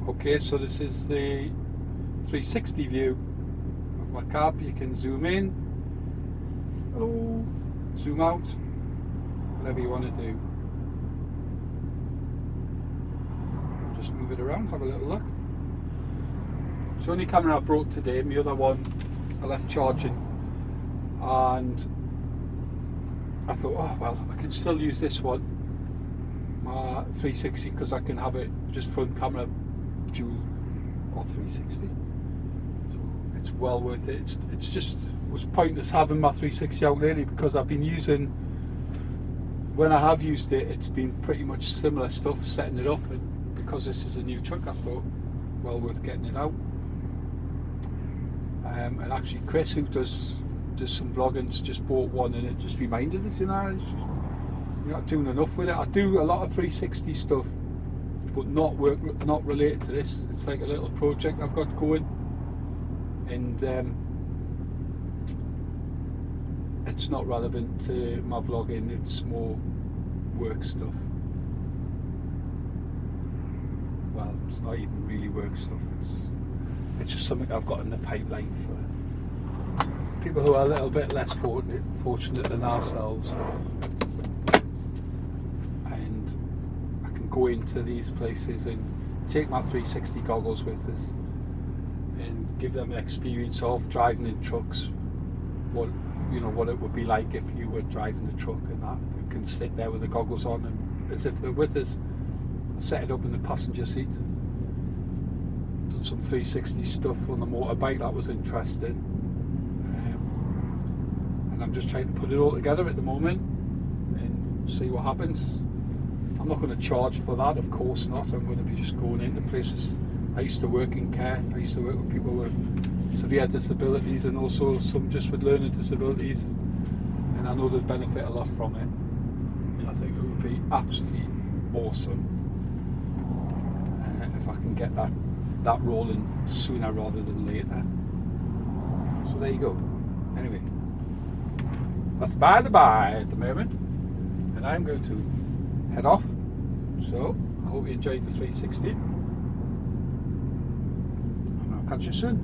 Okay, so this is the 360 view of my cab. You can zoom in, hello, zoom out, whatever you want to do. I'll just move it around, have a little look. It's the only camera I brought today. My other one I left charging, and I thought, oh well, I can still use this one, my 360, because I can have it just front camera dual or 360. So it's well worth it. It's just was pointless having my 360 out lately, because I've been using, when I have used it, it's been pretty much similar stuff, setting it up, and because this is a new truck, I thought well worth getting it out. And actually Chris, who does some vlogging, just bought one, and it just reminded us, you know, you're not doing enough with it. I do a lot of 360 stuff, but not related to this. It's like a little project I've got going, and it's not relevant to my vlogging. It's more work stuff. Well, it's not even really work stuff. It's just something I've got in the pipeline for people who are a little bit less fortunate than ourselves. And I can go into these places and take my 360 goggles with us and give them an experience of driving in trucks, what it would be like if you were driving the truck, and that you can sit there with the goggles on and as if they're with us, set it up in the passenger seat. Done some 360 stuff on the motorbike, that was interesting, and I'm just trying to put it all together at the moment and see what happens. I'm not going to charge for that, of course not. I'm going to be just going into places. I used to work in care. I used to work with people with severe disabilities, and also some just with learning disabilities, and I know they'd benefit a lot from it, and I think it would be absolutely awesome if I can get that rolling sooner rather than later. So there you go. Anyway, that's by the by at the moment, and I'm going to head off. So I hope you enjoyed the 360, and I'll catch you soon.